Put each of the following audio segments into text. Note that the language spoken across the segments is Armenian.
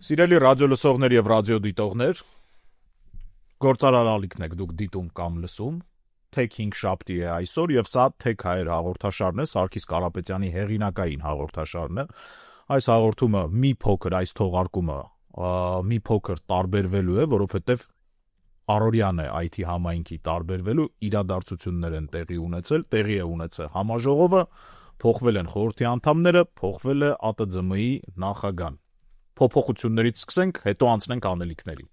Սիրելի ռադիոլսողներ եւ ռադիոդիտողներ, գործարար ալիքն եք դուք դիտում կամ լսում, Tech 5 շաբթի է այսօր եւ սա Tech Հայեր հաղորդաշարն է, Սարգիս Կարապետյանի հեղինակային հաղորդաշարն է։ Այս հաղորդումը մի փոքր այս թողարկումը մի փոքր տարբերվելու է, որովհետեւ առօրյան է IT համայնքի տարբերվելու իրադարձություններ են տեղի է ունեցել համաժողովը, փոխվել են խորհրդի անդամները, փոխվել է ԱՏԶՄ-ի նախագահան։ Փոփոխություններից սկսենք, հետո անցնենք անելիքներին։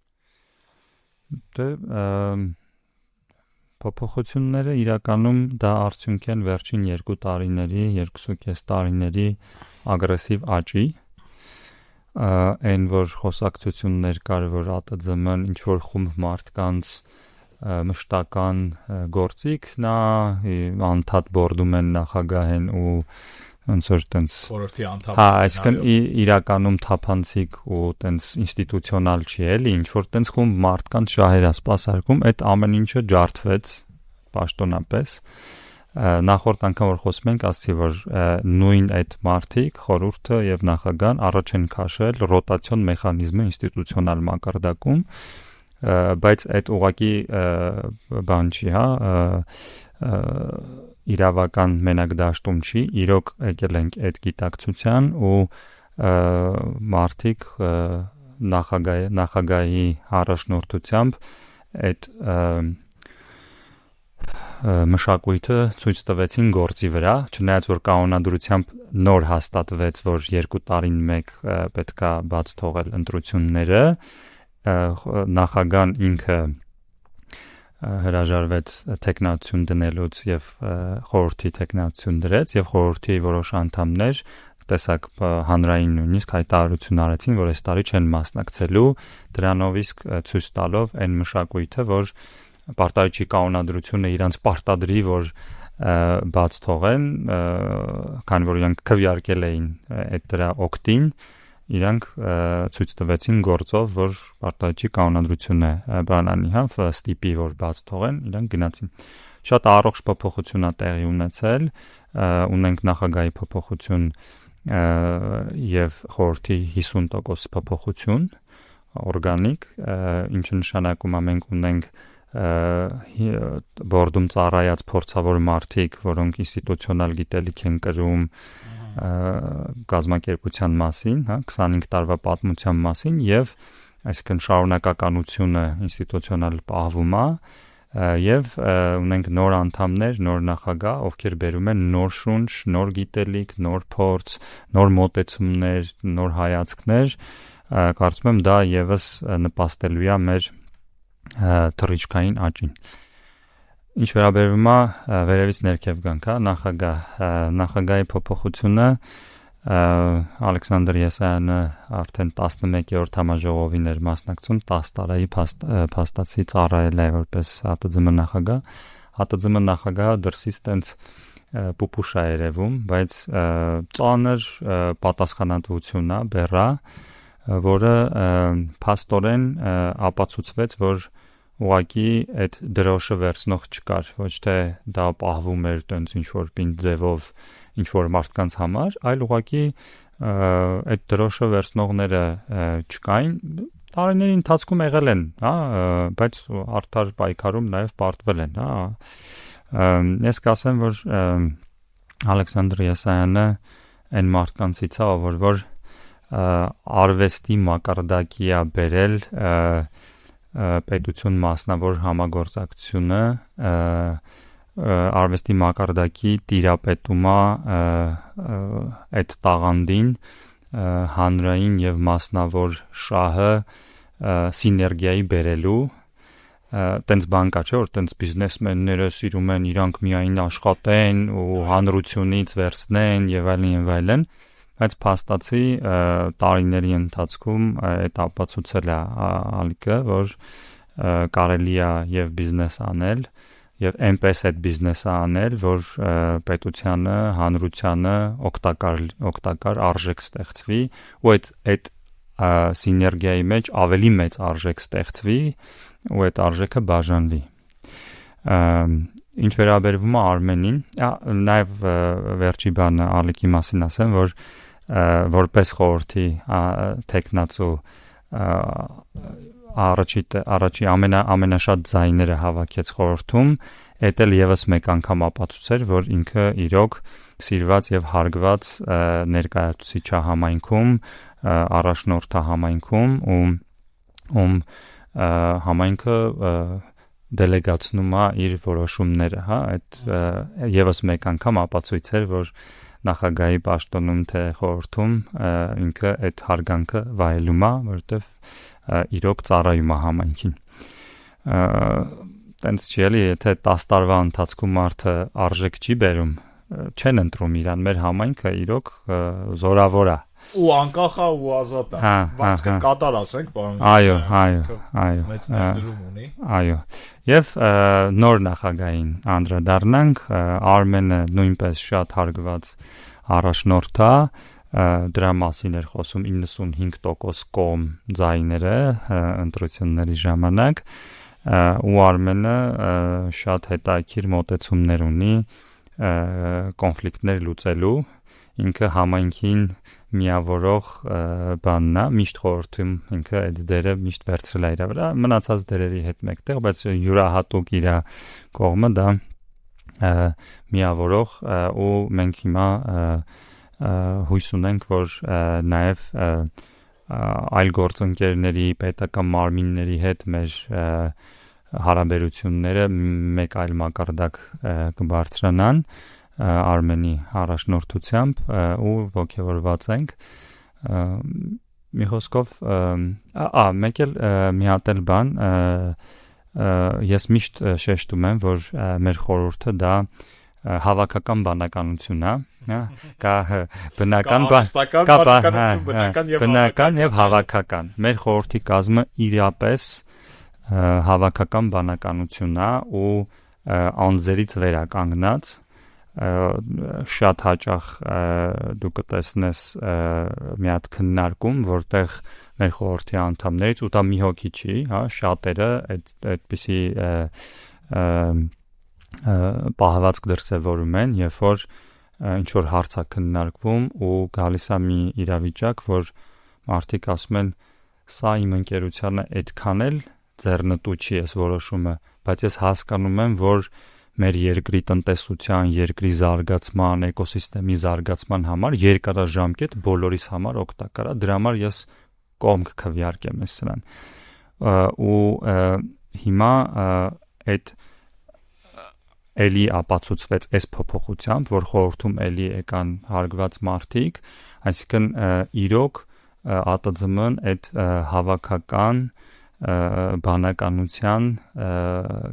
Փոփոխությունները իրականում դա արդյունք են վերջին 2 տարիների, 2.5 տարիների ագրեսիվ աճի, այն որ խոսակցություններ կար, որ ԱՏԶՄ-ն ինչ որ խումբ մարդկանց մշտական գործիք նա անդադ բորդում են նախագահեն ու ոնց որ տենց խորհրդի անդամ։ Այսինքն իրականում թափանցիկ ու տենց ինստիտուցիոնալ չի էլի, ինչ որ տենց խումբ մարդկանց շահեր սպասարկում, այդ ամեն ինչը ջարդվեց պաշտոնապես։ Նախորդ անգամ որ խոսում ենք, ասացի որ նույն այդ մարդիկ, խորհուրդը եւ նախագահան առաջ են քաշել ռոտացիոն մեխանիզմը ինստիտուցիոնալ մակարդակում, բայց այդ ուղղակի բան չի, իրավական մենակ դաշտում չի, իրոք եկել ենք այդ գիտակցության ու մարդիկ նախագահի առաջնորդությամբ այդ մշակույթը ցույց տվեցին գործի վրա, չնայած որ կանոնադրությամբ նոր հաստատվեց, որ 2 տարին մեկ պետքա բաց թողել ընտրությունները, նախագահան ինքը հրաժարվեց տեխնացիոն դնելուց եւ խորհրդի տեխնացիոն դրեց եւ խորհրդի որոշ անդամներ տեսակ հանրային նույնիսկ հայտարարություն արեցին, որ այս տարի չեն մասնակցելու, դրանով իսկ ցույց տալով այն մշակույթը, որ պարտադիր կանոնադրությունը իրանց պարտադրի, որ բաց թողեն, քանի որ իրանք քվեարկել էին այդ դրա օկտին, իրանք ցույց տվեցին գործով, որ պարտադիր կանոնադրությունը բանանի, ստիպի, որ բաց թողեն, իրանք գնացին։ Շատ առողջ փոփոխություն է տեղի ունեցել, ունենք նախագահի փոփոխություն եւ խորհրդի 50% փոփոխություն օրգանիկ, ինչը նշանակում է մենք ունենք բորդում ծառայած փորձավոր մարդիկ, որոնք ինստիտուցիոնալ գիտելիք են կրում կազմակերպության մասին, 25 տարվա պատմության մասին եւ այսինքն շարունակականությունը ինստիտուցիոնալ պահվում է եւ ունենք նոր անդամներ, նոր նախագահ, ովքեր բերում են նոր շունչ, նոր գիտելիք, նոր փորձ, նոր մոտեցումներ, նոր հայացքներ, կարծում եմ դա եւս նպաստելու է մեր թռիչքային աճին։ Ինչ վերաբերում է վերևից ներքև գանք, նախագահի փոփոխությունը Ալեքսանդր Եսայանը արդեն 11-րդ համաժողովին էր մասնակցում, 10 տարի փաստացի ծառայել է որպես ԱՏԶՄ նախագահ։ ԱՏԶՄ նախագահը դրսից տենց պուպուշ է երևում, բայց ծանր պատասխանատվություն է, բեռա, որը փաստորեն ապացուցվեց, որ ուղղակի այդ դրոշը վերցնող չկար, ոչ թե դա պահվում էր տենց ինչ-որ պինդ ձևով ինչ-որ մարդկանց համար, այլ ուղղակի այդ դրոշը վերցնողները չկային, տարիների ընթացքում եղել են, բայց արդար պայքարում նաև պարտվել են, Ես կասեմ, որ Ալեքսանդր Եսայանը այն մարդկանցից է, որ արվեստի մակարդակի է բերել պետություն մասնավոր համագործակցությունը, արվեստի մակարդակի տիրապետումա այդ տաղանդին հանրային եւ մասնավոր շահը սիներգիայի բերելու, տենց բան կա, չէ՞ որ տենց բիզնեսմենները սիրում են իրանք միայն աշխատեն ու հանրությունից վերցնեն եւ այլն, բայց փաստացի տարիների ընթացքում այդ ապացուցել է ալիքը, որ կարելի է եւ բիզնես անել եւ այնպես այդ բիզնեսը անել, որ պետությանը, հանրությանը օգտակար արժեք ստեղծվի ու այդ սիներգիայի մեջ ավելի մեծ արժեք ստեղծվի ու այդ արժեքը բաժանվի։ Ինչ վերաբերվում է Արմենին, նաև վերջի բանը ալիքի մասին ասեմ, որ որպես խորհրդի տեխնացու առաջի ամենաշատ ձայները հավաքեց խորհրդում, էդ էլ եւս մեկ անգամ ապացուցեր, որ ինքը իրոք սիրված եւ հարգված ներկայացուցիչ է համայնքում, առաջնորդ է համայնքում ու համայնքը դելեգացնում է իր որոշումները, հա, այդ եւս մեկ անգամ ապացույց էր, որ նախագահի պաշտոնում թե խորհրդում ինքը այդ հարգանքը վայելում է, որովհետեւ իրոք ծառայում է համայնքին։ Տենց չի էլի, եթե 10 տարվա ընթացքում մարդը արժեք չի բերում, չեն ընտրում իրան, մեր համայնքը իրոք զորավոր է։ Ու անկախ է ու ազատ է։ Բայց կատար ասենք, պարոն։ Այո։ Մեծ ներդրում ունի։ Այո։ Եվ նոր նախագահին անդրադառնանք, Արմենը նույնպես շատ հարգված առաջնորդ է, դրա մասին էր խոսում 95% կողմ ձայները ընտրությունների ժամանակ, ու Արմենը շատ հետաքրքիր մոտեցումներ ունի կոնֆլիկտներ լուծելու, ինքը համայնքին միավորող բանն է, միշտ խորհրդում ինքը այդ դերը միշտ վերցրել է իր վրա, մնացած դերերի հետ մեկտեղ, բայց յուրահատուկ իր կողմը դա միավորող, ու մենք հիմա հույս ունենք, որ նաև այլ գործընկերների, պետական մարմինների հետ մեր հարաբերությունները մեկ այլ մակարդակ կբարձրանան Արմենի առաջնորդությամբ ու ողջավորված ենք մի խոսքով մեկ էլ մի հատ էլ բան ես միշտ շեշտում եմ որ մեր խորհուրդը դա հավաքական բանականություն է կա բնական եւ հավաքական մեր խորհրդի կազմը իրապես հավաքական բանականություն է ու անձերից վերականգնած շատ հաճախ դու կտեսնես մի հատ քննարկում, որտեղ մեր խորհրդի անդամներից ու դա մի հոգի չի, հա, շատերը այդպիսի պահվածք դրսևորում են, երբ որ ինչ որ հարց է քննարկվում ու գալիս է մի իրավիճակ, որ մարդիկ ասում են, սա իմ ընկերությանը այդքան էլ ձեռնտու չի այս որոշումը, բայց ես հասկանում եմ, որ մեր երկրի տնտեսության, երկրի զարգացման, էկոսիստեմի զարգացման համար երկարաժամկետ բոլորիս համար օգտակար է, դրա համար ես կողմ կքվեարկեմ ես սրան։ Ու հիմա այդ էլի ապացուցվեց այս փոփոխությամբ, որ խորհրդում էլի եկան հարգված մարդիկ, այսինքն իրոք ԱՏԶՄ-ն այդ հավաքական բանականության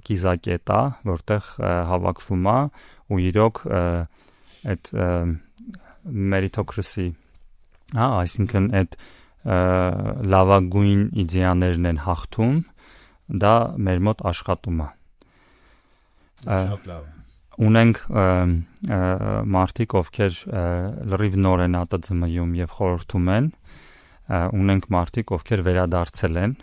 կիզակետա, որտեղ հավաքվում է ու իրոք այդ meritocracy, այսինքն այդ լավագույն իդեաներն են հաղթում, դա մեր մոտ աշխատում է։ Շատ լավ։ Ունենք մարդիկ, ովքեր լրիվ նոր են ԱՏԶՄ-ում եւ խորհրդում են, ունենք մարդիկ, ովքեր վերադարձել են,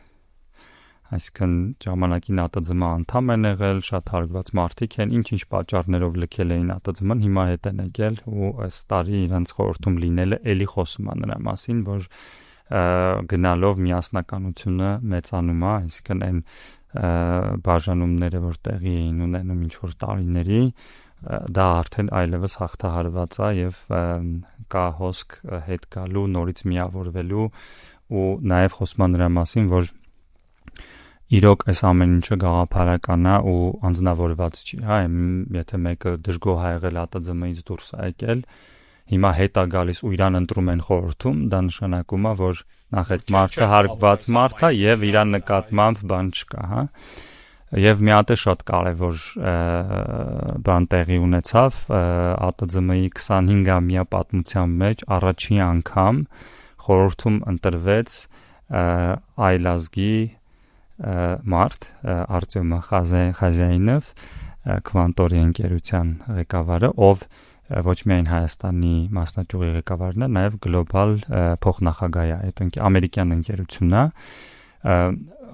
այսինքն ժամանակին ԱՏԶՄ անդամ են եղել, շատ հարգված մարդիկ են, ինչ-ինչ պատճառներով լքել էին ԱՏԶՄ-ն, հիմա հետ են եկել ու այս տարի իրենց խորհրդում լինելը էլի խոսում է նրա մասին, որ գնալով միասնականությունը մեծանում է, այսինքն այն բաժանումները, որ տեղի էին ունենում ինչ-որ տարիների, դա արդեն այլևս հաղթահարված է եւ կա հոսք հետ գալու, նորից միավորվելու ու նաեւ խոսում է նրա մասին, որ իրոք այս ամեն ինչը գաղափարական է ու անձնավորված չի, հա, եթե մեկը դժգոհ է եղել ԱՏԶՄ-ից դուրս է եկել, հիմա հետ է գալիս ու իրան ընտրում են խորհրդում, դա նշանակում է, որ նախ այդ մարդը հարգված մարդ է եւ իր նկատմամբ բան չկա, հա։ Եվ մի հատ է շատ կարևոր բան տեղի ունեցավ ԱՏԶՄ-ի 25-ամյա պատմության մեջ առաջին անգամ խորհրդում ընտրվեց այլազգի մարդ Արտյոմ Խազայինով Քվանտորի ընկերության ղեկավարը, ով ոչ միայն Հայաստանի մասնաճյուղի ղեկավարն է, նաև գլոբալ փոխնախագահ է, այդ ամերիկյան ընկերությունն է,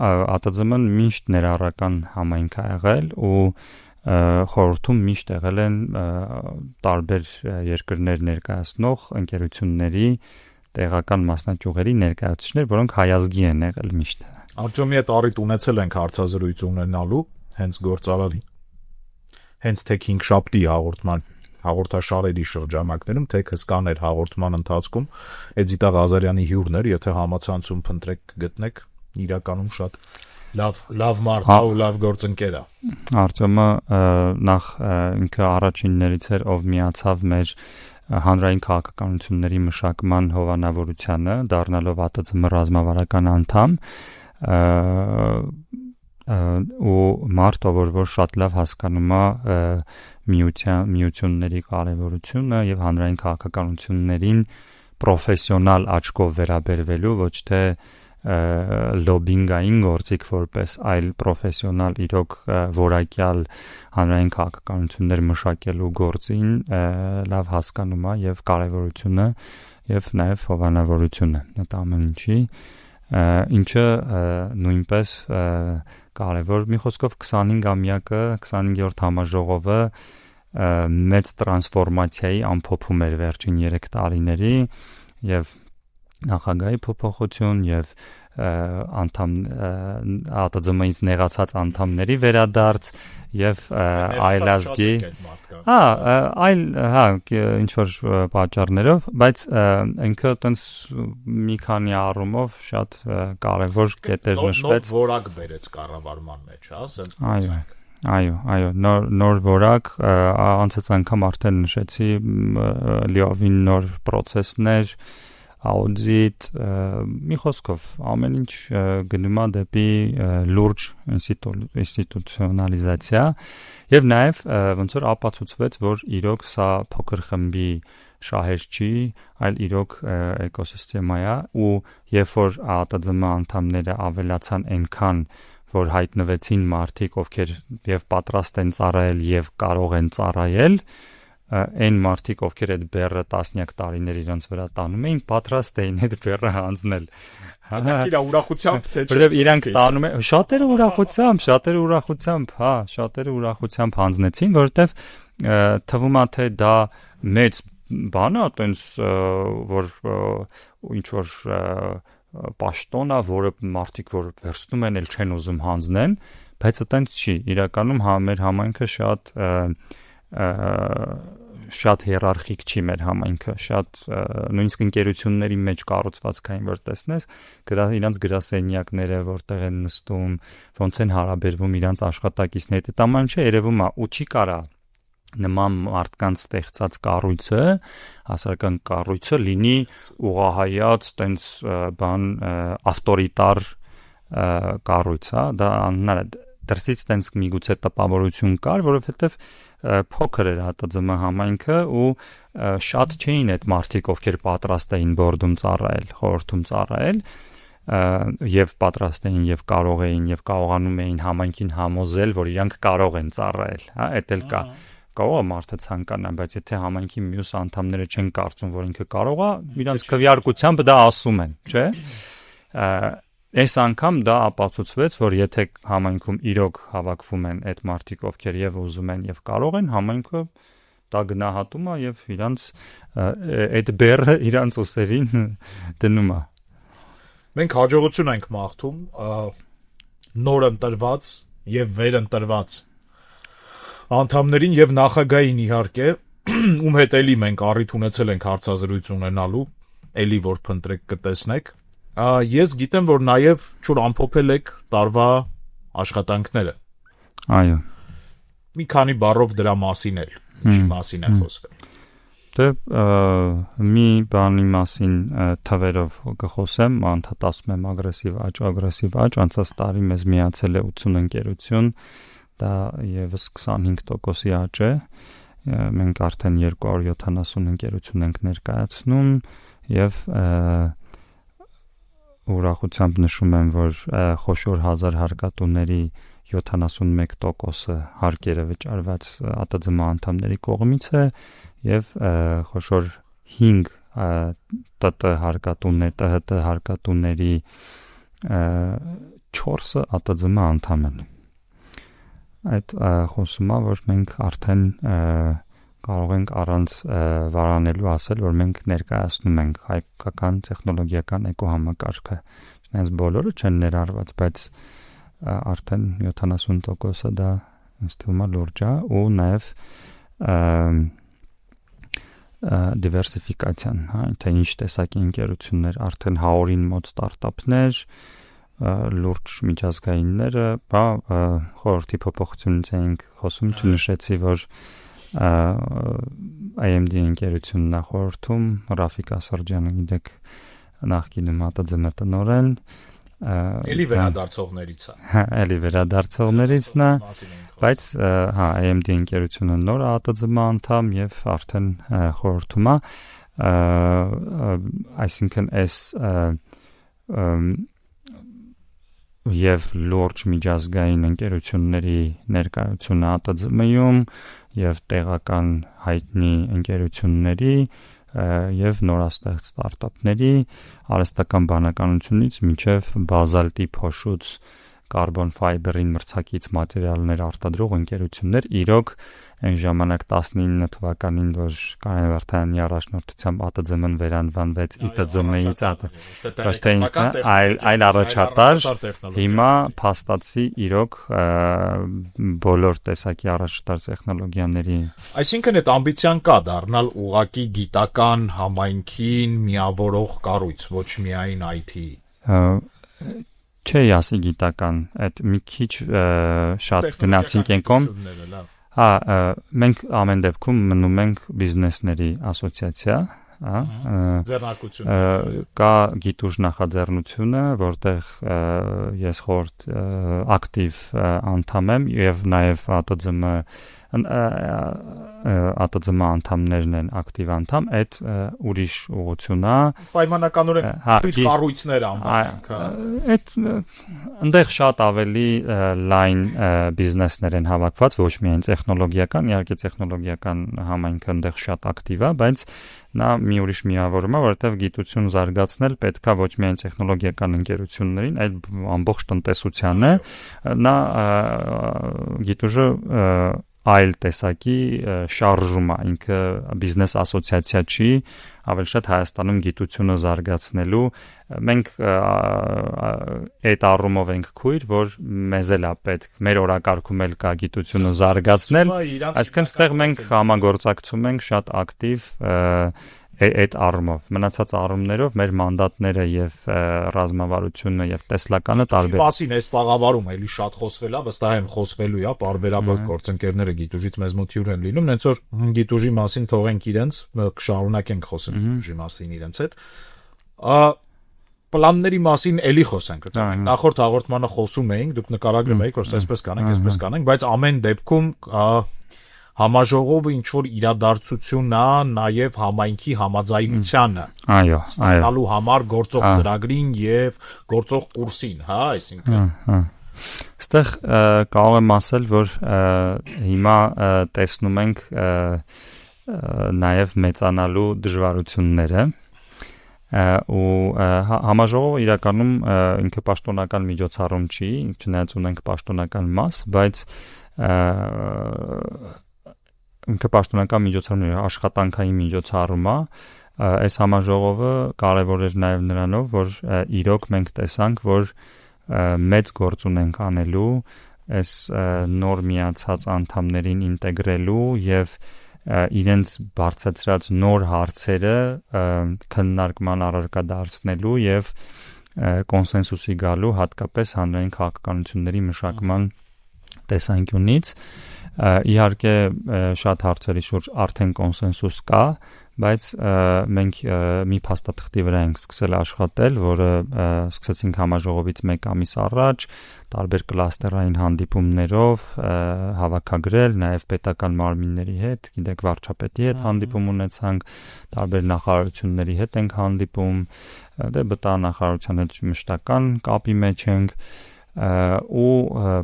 ԱՏԶՄ-ն միշտ ներառական համայնք է եղել ու խորհրդում միշտ եղել են տարբեր երկրներ ներկայացնող ընկերությունների տեղական մասնաճյուղերի ներկայացուցիչներ, որոնք հայազգի են եղել միշտ։ Արտյոմի հետ առիթ ունեցել ենք հարցազրույց ունենալու հենց գործարարի հենց թե 5 շաբթի հաղորդաշարերի շրջանակներում, թե հսկաներ հաղորդման ընթացքում Էդիտա Ղազարյանի հյուրն էր, եթե համացանցում փնտրեք գտնեք, իրականում շատ լավ մարդ է ու լավ գործընկեր է։ Արտյոմը նախ ինքը առաջիններից էր, ով միացավ մեր հանրային քաղաքականությունների մշակման հովանավորությանը, դառնալով ԱՏՑՄ ռազմավարական անդամ, ու մարդ, որ շատ լավ հասկանում է միությունների կարևորությունը եւ հանրային քաղաքականություններին պրոֆեսիոնալ աչքով վերաբերվելու, ոչ թե լոբինգային գործիք որպես, այլ պրոֆեսիոնալ իրոք որակյալ հանրային քաղաքականություններ մշակելու գործին լավ հասկանում է եւ կարևորությունը եւ նաեւ հովանավորությունը այդ ամեն ինչի, ինչը նույնպես կարևոր, մի խոսքով 25-ամյակը, 25-րդ համաժողովը մեծ տրանսֆորմացիայի ամփոփում էր վերջին 3 տարիների եւ նախագահի փոփոխություն եւ ԱՏԾՄ-ից նեղացած անդամների վերադարձ եւ այլազգի ինչ որ պատճառներով, բայց ինքը այտենց մի քանի առումով շատ կարևոր կետեր նշվեց, նոր որակ բերեց կառավարման մեջ, հա, ասենց փոխանակ։ Այո, նոր որակ, անցած անգամ արդեն նշեցի, լիովին նոր process-ներ, աուդիտ, մի խոսքով ամեն ինչ գնում է դեպի լուրջ ինստիտուցիոնալիզացիա եւ նաեւ ոնց որ ապացուցվեց, որ իրոք սա փոքր խմբի շահեր չի, այլ իրոք էկոսիստեմա է, ու երբ որ ԱՏԾՄ անդամները ավելացան այնքան, որ հայտնվեցին մարդիկ, ովքեր եւ պատրաստ են ծառայել եւ կարող են ծառայել, այն մարդիկ, ովքեր այդ բեռը տասնյակ տարիներ իրենց վրա տանում էին, պատրաստ էին այդ բեռը հանձնել։ Իրա ուրախությամբ թե չէ։ Որովհետև իրանք տանում են, շատերը ուրախությամբ հանձնեցին, որովհետև թվում է թե դա մեծ բան է, այտենց որ ինչ որ պաշտոն է, որը մարդիկ որ վերցնում են, էլ չեն ուզում հանձնեն, բայց այտենց չի։ Իրականում մեր համայնքը շատ հիերարխիկ չի մեր համայնքը, շատ նույնիսկ ընկերությունների մեջ կառուցվածքային որ տեսնես, իրանց գրասենյակները որտեղ են նստում, ոնց են հարաբերվում իրանց աշխատակիցների, դա ման չէ, երևում է ու չի կարա նման մարդկանց ստեղծած կառույցը, հասարակական կառույցը լինի ուղղահայաց, տենց բան ավտորիտար կառույց, հա, դա անհնար է։ Դրսից տենց միգուցե տպավորություն կար, որովհետև փոքր էր ԱՏԾՄ համայնքը ու շատ չէին այդ մարդիկ, ովքեր պատրաստ էին բորդում ծառայել, խորհրդում ծառայել, եւ պատրաստ էին եւ կարող էին եւ կարողանում էին համայնքին համոզել, որ իրանք կարող են ծառայել, հա, այդ էլ կա։ Կարող է մարդը ցանկանա, բայց եթե համայնքի մյուս անդամները չեն կարծում, որ ինքը կարող է, իրանց քվեարկությամբ դա ասում են, չէ՞։ Այս անգամ դա ապացուցվեց, որ եթե համայնքում իրոք հավաքվում են այդ մարդիկ, ովքեր եւ ուզում են եւ կարող են, համայնքը դա գնահատում է եւ իրանց այդ բեռը իրանց ուսերին դնում է։ Մենք հաջողություն ենք մաղթում նոր ընտրված եւ վերընտրված անդամներին եւ նախագահին իհարկե, ում հետ էլի մենք առիթ ունեցել ենք հարցազրույց ունենալու, էլի որ փնտրեք կտեսնեք։ Ես գիտեմ, որ նաև ճուր ամփոփել եք տարվա աշխատանքները։ Այո։ Մի քանի բառով դրա մասին էլ, ինչի մասին է խոսվել։ Դե մի բանի մասին թվերով կխոսեմ, անդադասում եմ ագրեսիվ աճ, անցած տարի մեզ միացել է 80 ընկերություն, դա եւս 25%-ի աճ է։ Մենք արդեն 270 ընկերություն ենք ներկայացնում եւ ուրախությամբ նշում եմ, որ խոշոր 1000 հարկատուների 71%-ը հարկերը վճարված ԱՏԾՄ անդամների կողմից է եւ խոշոր 5 ՏՏ հարկատուների 4-ը ԱՏԾՄ անդամ են։ Այդ խոսում է, որ մենք արդեն կարող ենք առանց վարանելու ասել, որ մենք ներկայացնում ենք հայկական տեխնոլոգիական էկոհամակարգը։ Չնայած բոլորը չեն ներառված, բայց արդեն 70%-ը դա ինձ թվում է լուրջ է, ու նաև դիվերսիֆիկացիան, հա, թե ինչ տեսակի ընկերություններ, արդեն 100-ին մոտ ստարտափներ, լուրջ միջազգայինները, խորհրդի փոփոխությունից էինք խոսում, չնշեցի, որ AMD ընկերությունն նախորդում, Ռաֆիկ Ասարջյանը գիտեք նախկինում ԱՏԶՄ տնօրեն, էլի վերադարձողներից է։ Էլի վերադարձողներիցն է, բայց հա AMD ընկերությունը նոր ԱՏԶՄ անդամ եւ արդեն խորհրդում է, այսինքն այս եւ լուրջ միջազգային ընկերությունների ներկայությունը ԱՏԶՄ-ում եւ տեղական հայտնի ընկերությունների եւ նորաստեղծ ստարտափների արհեստական բանականությունից մինչեւ բազալտի փոշուց կարբոն ֆայբերին մրցակից մատերիալներ արտադրող ընկերություններ իրոք այն ժամանակ 19 թվականին որ Կարեն Վարդանյանի առաջնորդությամբ ԱՏԶՄ-ն վերանվանվեց ԻՏԶՄ-ից այլ առաջատար հիմա փաստացի իրոք բոլոր տեսակի առաջատար տեխնոլոգիաների այսինքն այդ ամբիցիան կա դառնալ ուղակի գիտական համայնքին միավորող կառույց ոչ միայն IT Չէ, ասի գիտական, այդ մի քիչ շատ գնացինք ենքոմ, հա, մենք ամեն դեպքում մնում ենք բիզնեսների ասոցիացիա, կա գիտուժ նախաձեռնությունը, որտեղ ես խորտ ակտիվ անդամ եմ և նաև ԱՏԶՄ անդամներն են ակտիվ անդամ, այդ ուրիշ ուղղություն է։ Պայմանականորեն կառույցներ անվանենք, այդ ընդեղ շատ ավելի լայն բիզնեսներ են հավաքված, ոչ միայն տեխնոլոգիական, իհարկե տեխնոլոգիական համայնքը ընդեղ շատ ակտիվ է, բայց նա մի ուրիշ միավորում է, որովհետև գիտություն զարգացնել պետքա ոչ միայն տեխնոլոգիական ընկերություններին, այլ ամբողջ տնտեսությանը, նա գիտուժը այլ տեսակի շարժում է, ինքը բիզնես ասոցիացիա չի, ավելի շատ Հայաստանում գիտությունը զարգացնելու, մենք այդ առումով ենք քույր, որ մեզ էլ է պետք, մեր օրակարգում էլ կա գիտությունը զարգացնել, այսինքն ստեղ մենք համագործակցում ենք շատ ակտիվ այդ առումով, մնացած առումներով մեր մանդատները եւ ռազմավարությունը եւ տեսլականը տարբեր։ Մասին այս տաղավարում էլի շատ խոսվել է, վստահ եմ խոսվելու է, պարբերաբար գործընկերները գիտուժից մեզ մոտ հյուր են լինում, նենց որ գիտուժի մասին թողենք իրենց, կշարունակենք խոսել գիտուժի մասին իրենց հետ։ Պլանների մասին էլի խոսենք, նախորդ հաղորդմանը խոսում էինք, դուք նկարագրում էիք, որ այսպես կանենք, բայց ամեն դեպքում համաժողովը ինչ որ իրադարձություն է նաև համայնքի համաձայնությանը ստանալու համար գործող ծրագրին եւ գործող կուրսին, հա, այսինքն Այստեղ կարող եմ ասել, որ հիմա տեսնում ենք նաև մեծանալու դժվարությունները ու համաժողովը իրականում ինքը պաշտոնական միջոցառում չի, չնայած ունենք պաշտոնական մաս, բայց ինքը պաշտոնական միջոցառում է, աշխատանքային միջոցառում է, այս համաժողովը կարևոր էր նաև նրանով, որ իրոք մենք տեսանք, որ մեծ գործ ունենք անելու, այս նոր միացած անդամներին ինտեգրելու եւ իրենց բարձրացրած նոր հարցերը քննարկման առարկա դարձնելու եւ կոնսենսուսի գալու հատկապես հանրային քաղաքականությունների մշակման տեսանկյունից իհարկե շատ հարցերի շուրջ արդեն կոնսենսուս կա, բայց մենք մի փաստաթղթի վրա ենք սկսել աշխատել, որը սկսեցինք համաժողովից 1 ամիս առաջ, տարբեր կլաստերային հանդիպումներով հավաքագրել, նաև պետական մարմինների հետ, գիտեք վարչապետի հետ հանդիպում ունեցանք, տարբեր նախարարությունների հետ ենք հանդիպում, դե բտանախարարության հետ մշտական կապի մեջ ենք ու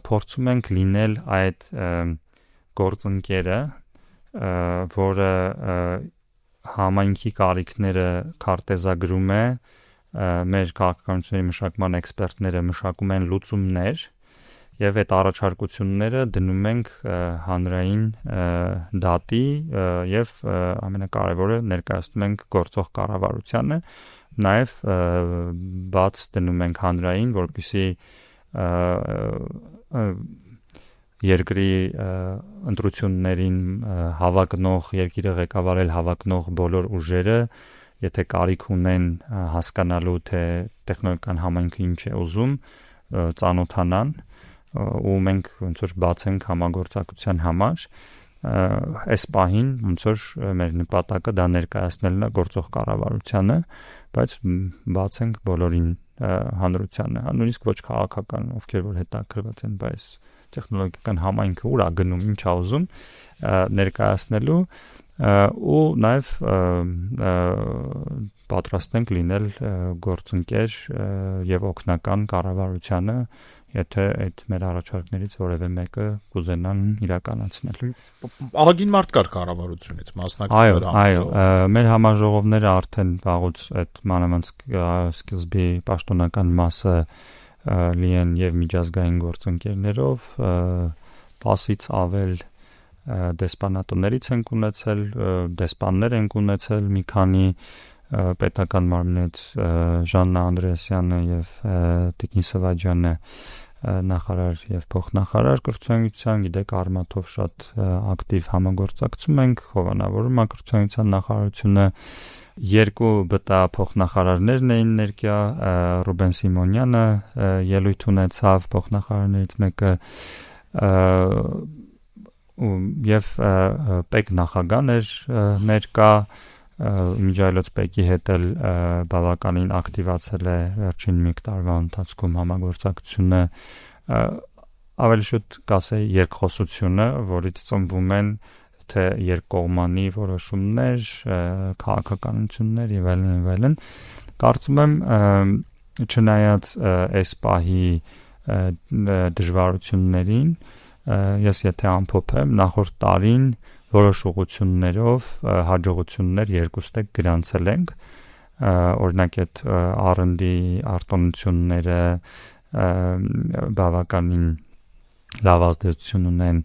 փորձում ենք լինել այդ գործընկերը, որը համայնքի կարիքները քարտեզագրում է, մեր քաղաքականությունների մշակման էքսպերտները մշակում են լուծումներ եւ այդ առաջարկությունները դնում ենք հանրային դատի եւ ամենակարևորը ներկայացնում ենք գործող կառավարությանը, նաեւ բաց դնում ենք հանրային, որպեսզի երկրի ընտրություններին հավակնող, երկիրը ղեկավարել հավակնող բոլոր ուժերը, եթե կարիք ունեն հասկանալու թե տեխնոլոգիական համայնքը ինչ է ուզում, ծանոթանան, ու մենք ոնց որ բաց ենք համագործակցության համար, այս պահին ոնց որ մեր նպատակը դա ներկայացնելն է գործող կառավարությանը, բայց բաց ենք բոլորին հանրությանը, նույնիսկ ոչ քաղաքական, ովքեր որ հետաքրված են, բայց տեխնոլոգիական համայնքը ուր է գնում, ինչ է ուզում ներկայացնելու ու նաև պատրաստ ենք լինել գործընկեր եւ օգնական կառավարությանը, եթե այդ մեր առաջարկներից որևէ մեկը կուզենան իրականացնել։ Ահագին մարդ կար կառավարությունից, մասնակցել Այո, մեր համաժողովները արդեն վաղուց այդ մանավանդ սկզբի պաշտոնական մասը լի են եւ միջազգային գործընկերներով, 10-ից ավել դեսպանատներից ենք ունեցել, դեսպաններ ենք ունեցել, մի քանի պետական մարմնից Ժաննա Անդրեասյանը եւ Տիկին Սվաջյանը նախարար եւ փոխնախարար կրթության, գիտեք Արմաթով շատ ակտիվ համագործակցում ենք, հովանավորում կրթության նախարարությունը, երկու բտա փոխնախարարներն էին ներկա, Ռուբեն Սիմոնյանը ելույթ ունեցավ, փոխնախարարներից մեկը եւ Պեկ նախագահն էր ներկա, Միջայլոց Պեկի հետ էլ բավականին ակտիվացել է վերջին մի տարվա ընթացքում համագործակցությունը, ավելի շուտ կասեի երկխոսությունը, որից ծնվում են թե երկկողմանի որոշումներ, քաղաքականություններ եւ այլն, կարծում եմ չնայած այս պահի դժվարություններին, ես եթե ամփոփեմ, նախորդ տարին որոշ ուղղություններով հաջողություններ երկուստեք գրանցել ենք, օրինակ այդ R&D արտոնությունները բավականին լավ ազդեցություն ունեն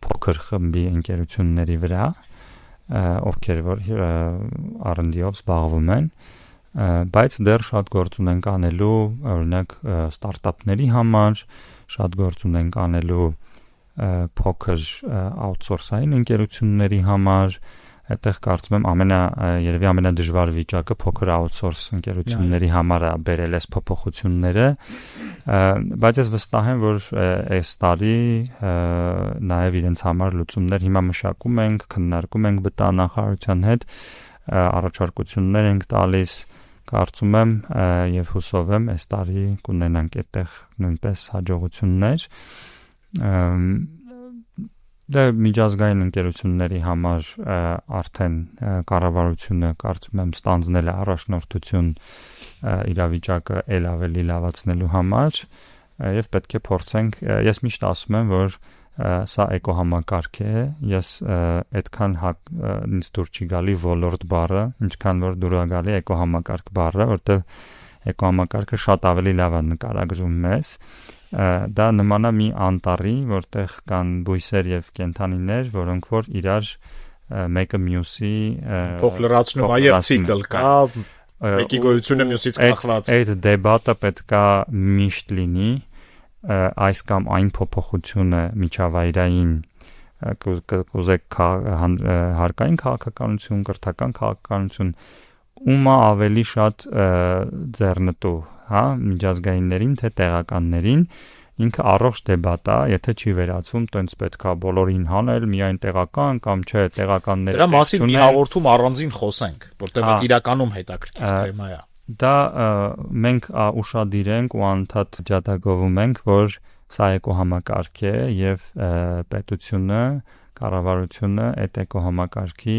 փոքր խմբի ընկերությունների վրա, ովքեր որ R&D-ով զբաղվում են, բայց դեռ շատ գործ ունենք անելու, օրինակ ստարտափների համար, շատ գործ ունենք անելու փոքր outsource-ային ընկերությունների համար, այդտեղ կարծում եմ երևի ամենադժվար վիճակը փոքր outsource ընկերությունների համար է բերել այս փոփոխությունները, բայց ես վստահ եմ, որ այս տարի նաև իրենց համար լուծումներ հիմա մշակում ենք, քննարկում ենք բտանախարարության հետ, առաջարկություններ ենք տալիս, կարծում եմ եւ հուսով եմ այս տարի կունենանք այդտեղ նույնպես հաջողություններ։ Դա միջազգային ընկերությունների համար արդեն կառավարությունը կարծում եմ ստանձնել է առաջնորդություն իրավիճակը ել ավելի լավացնելու համար եւ պետք է փորձենք, ես միշտ ասում եմ, որ սա էկոհամակարգ է, ես այդքան ինձ դուր չի գալի ոլորտ բառը, ինչքան որ դուր է գալի էկոհամակարգ բառը, որտեղ էկոհամակարգը շատ ավելի լավ է նկարագրում մեզ, դա նման է մի անտառի, որտեղ կան բույսեր եւ կենդանիներ, որոնք որ իրար մեկը մյուսի փոխ լրացնում է եւ ցիկլ կա, մեկի գոյությունը մյուսից կախված։ Այդ դեբատը պետքա միշտ լինի, այս կամ այն փոփոխությունը միջավայրային կուզեք հարկային քաղաքականություն, կրթական քաղաքականություն, ումա ավելի շատ ձեռնտու, հա, միջազգայիններին թե տեղականներին, ինքը առողջ դեբատ է, եթե չի վերածվում, տենց պետքա բոլորին հանել, միայն տեղական կամ չէ, տեղականները։ Դրա մասին մի հաղորդում առանձին խոսենք, որտեղ իրականում հետաքրքիր թեմա է։ Դա մենք ուշադիր ենք ու անդադ ջատագովում ենք, որ սա էկոհամակարգ է եւ պետությունը, կառավարությունը այդ էկոհամակարգի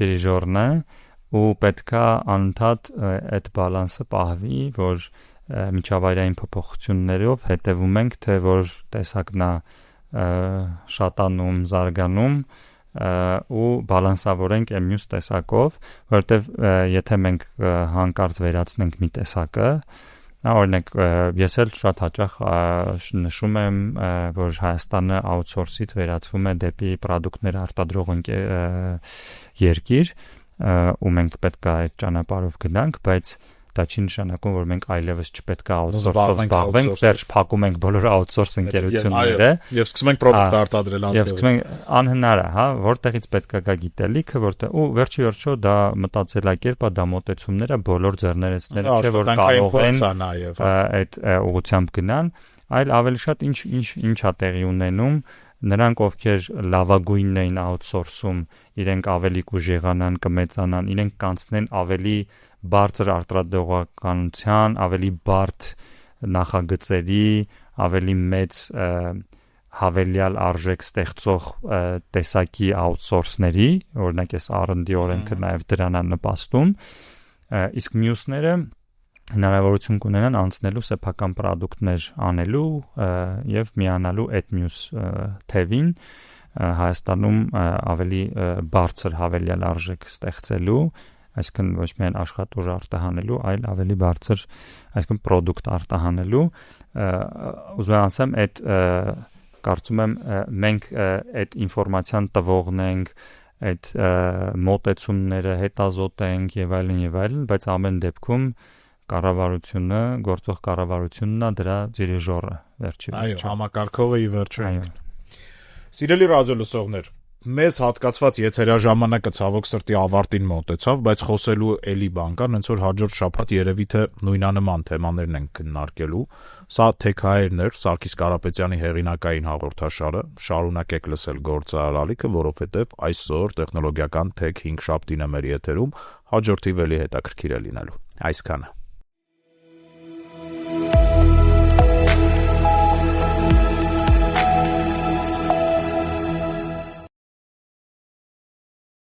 դիրիժորն է ու պետքա անդադ այդ բալանսը պահվի, որ միջավայրային փոփոխություններով հետևում ենք, թե որ տեսակն է շատանում, զարգանում ու բալանսավորենք այն մյուս տեսակով, որովհետև եթե մենք հանկարծ վերացնենք մի տեսակը, Օրինակ ես էլ շատ հաճախ նշում եմ, որ Հայաստանը outsource-ից վերածվում է դեպի պրոդուկտներ արտադրող երկիր, ու մենք պետք է այդ ճանապարհով գնանք, բայց դա չի նշանակում, որ մենք այլևս չպետք է outsource-ով զբաղվենք, վերջ փակում ենք բոլոր outsource ընկերությունները եւ սկսում ենք պրոդուկտ արտադրել ազգով։ Եվ սկսում ենք անհնար է, հա, որտեղից պետք է գա գիտելիքը, որտեղ ու վերջի վերջո դա մտածելակերպ է, դա մոտեցումները բոլոր ձեռներեցները չէ, որ կարող են այդ ուղղությամբ գնան, այլ ավելի շատ ինչ է տեղի ունենում, նրանք ովքեր լավագույնն էին outsource-ում, իրենք ավելի կուժեղանան, կմեծանան, իրենք կանցնեն ավելի բարձր արտադրողականության, ավելի բարդ նախագծերի, ավելի մեծ հավելյալ արժեք ստեղծող տեսակի outsource-ների, օրինակ այս R&D օրենքը նաև դրան է նպաստում, իսկ մյուսները հնարավորություն կունենան անցնելու սեփական պրոդուկտներ անելու եւ միանալու այդ մյուս թևին Հայաստանում ավելի բարձր հավելյալ արժեք ստեղծելու, այսինքն ոչ միայն աշխատուժ արտահանելու, այլ ավելի բարձր, այսինքն պրոդուկտ արտահանելու, ուզում եմ ասեմ, այդ կարծում եմ մենք այդ ինֆորմացիան տվողն ենք, այդ մոտեցումները հետազոտենք եւ այլն, բայց ամեն դեպքում կառավարությունը, գործող կառավարությունն է դրա դիրիժորը վերջի վերջո։ Այո, համակարգողը ի վերջո ինքն։ Սիրելի ռադիոլսողներ, մեզ հատկացված եթերաժամանակը ցավոք սրտի ավարտին մոտեցավ, բայց խոսելու էլի բան կա, հենց որ հաջորդ շաբաթ երևի թե նույնանման թեմաներն ենք քննարկելու։ Սա Թեքահայերն էր, Սարգիս Կարապետյանի հեղինակային հաղորդաշարը։ Շարունակեք լսել Գործարարալիքը, որովհետև այսօր տեխնոլոգիական Tech 5 շաբթին է մեր եթերում, հաջորդիվ էլի հետաքրքիր է լինելու։ Այսքանը։